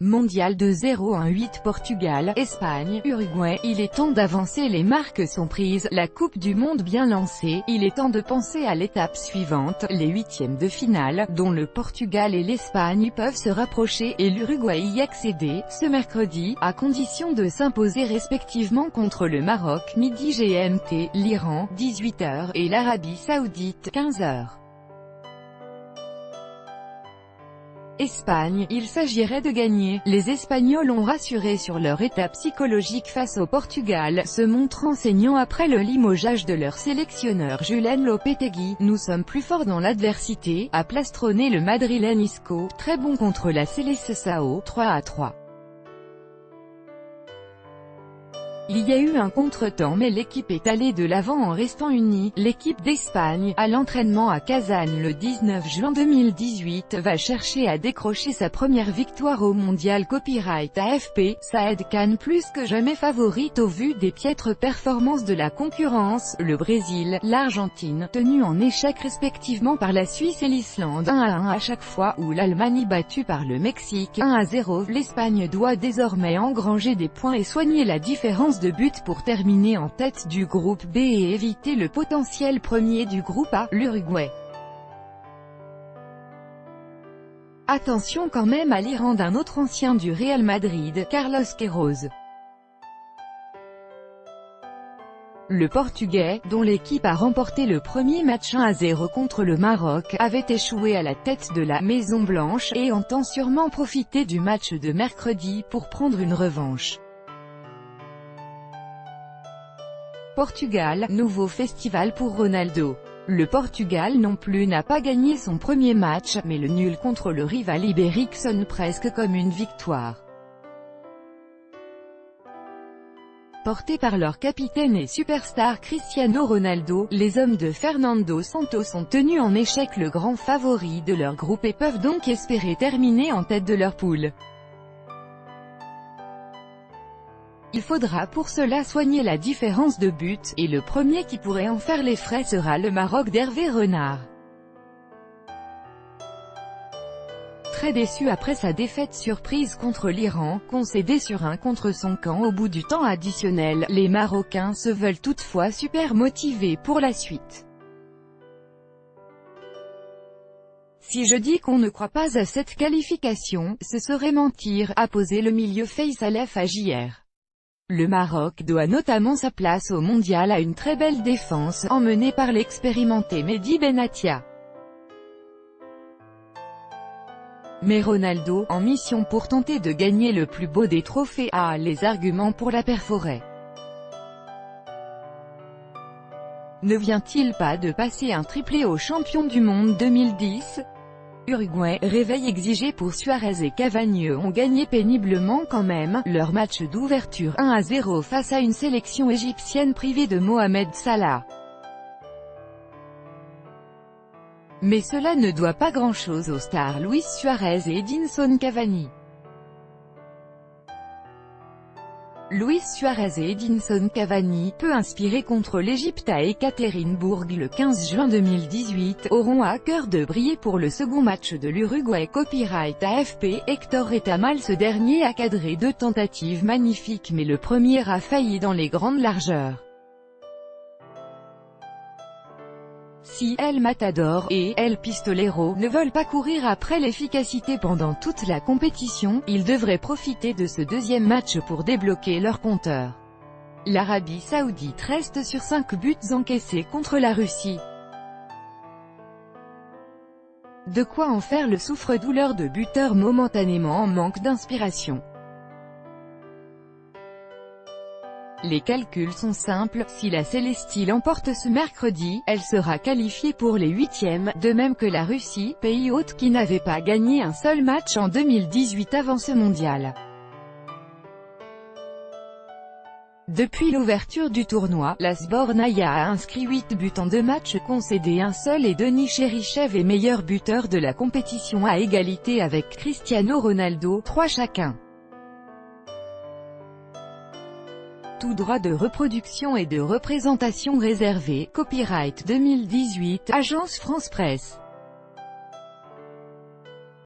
Mondial de 0-1-8 Portugal, Espagne, Uruguay. Il est temps d'avancer, les marques sont prises, la Coupe du Monde bien lancée, il est temps de penser à l'étape suivante, les huitièmes de finale, dont le Portugal et l'Espagne peuvent se rapprocher, et l'Uruguay y accéder, ce mercredi, à condition de s'imposer respectivement contre le Maroc, midi GMT, l'Iran, 18h, et l'Arabie Saoudite, 15h. Espagne, il s'agirait de gagner. Les Espagnols ont rassuré sur leur état psychologique face au Portugal, se montrant saignants après le limogeage de leur sélectionneur Julen Lopetegui. Nous sommes plus forts dans l'adversité, a plastronné le madrilène Isco, très bon contre la Seleção, 3-3. Il y a eu un contretemps mais l'équipe est allée de l'avant en restant unie. L'équipe d'Espagne, à l'entraînement à Kazan le 19 juin 2018, va chercher à décrocher sa première victoire au mondial. Copyright AFP, Saed Khan plus que jamais favorite au vu des piètres performances de la concurrence, le Brésil, l'Argentine, tenus en échec respectivement par la Suisse et l'Islande, 1-1 à chaque fois, ou l'Allemagne battue par le Mexique, 1-0. L'Espagne doit désormais engranger des points et soigner la différence de but pour terminer en tête du groupe B et éviter le potentiel premier du groupe A, l'Uruguay. Attention quand même à l'Iran d'un autre ancien du Real Madrid, Carlos Queiroz. Le Portugais, dont l'équipe a remporté le premier match 1-0 contre le Maroc, avait échoué à la tête de la Maison Blanche, et entend sûrement profiter du match de mercredi pour prendre une revanche. Portugal, nouveau festival pour Ronaldo. Le Portugal non plus n'a pas gagné son premier match, mais le nul contre le rival ibérique sonne presque comme une victoire. Portés par leur capitaine et superstar Cristiano Ronaldo, les hommes de Fernando Santos ont tenu en échec le grand favori de leur groupe et peuvent donc espérer terminer en tête de leur poule. Il faudra pour cela soigner la différence de but, et le premier qui pourrait en faire les frais sera le Maroc d'Hervé Renard. Très déçu après sa défaite surprise contre l'Iran, concédée sur 1 contre son camp au bout du temps additionnel, les Marocains se veulent toutefois super motivés pour la suite. Si je dis qu'on ne croit pas à cette qualification, ce serait mentir, a posé le milieu Faisal Fajr. Le Maroc doit notamment sa place au mondial à une très belle défense, emmenée par l'expérimenté Mehdi Benatia. Mais Ronaldo, en mission pour tenter de gagner le plus beau des trophées, a les arguments pour la perforer. Ne vient-il pas de passer un triplé au champion du monde 2010 ? Uruguay, réveil exigé pour Suarez et Cavani ont gagné péniblement quand même, leur match d'ouverture 1-0 face à une sélection égyptienne privée de Mohamed Salah. Mais cela ne doit pas grand-chose aux stars Luis Suarez et Edinson Cavani. Luis Suarez et Edinson Cavani, peu inspirés contre l'Égypte à Ekaterinbourg le 15 juin 2018, auront à cœur de briller pour le second match de l'Uruguay. Copyright AFP, Hector Retamal. Ce dernier a cadré 2 tentatives magnifiques mais le premier a failli dans les grandes largeurs. Si El Matador et El Pistolero ne veulent pas courir après l'efficacité pendant toute la compétition, ils devraient profiter de ce deuxième match pour débloquer leur compteur. L'Arabie Saoudite reste sur 5 buts encaissés contre la Russie. De quoi en faire le souffre-douleur de buteur momentanément en manque d'inspiration. Les calculs sont simples, si la Célestie l'emporte ce mercredi, elle sera qualifiée pour les huitièmes, de même que la Russie, pays hôte qui n'avait pas gagné un seul match en 2018 avant ce mondial. Depuis l'ouverture du tournoi, la Sbornaïa a inscrit 8 buts en 2 matchs, concédé un seul et Denis Cherichev est meilleur buteur de la compétition à égalité avec Cristiano Ronaldo, 3 chacun. Tout droit de reproduction et de représentation réservé, copyright 2018, Agence France Presse.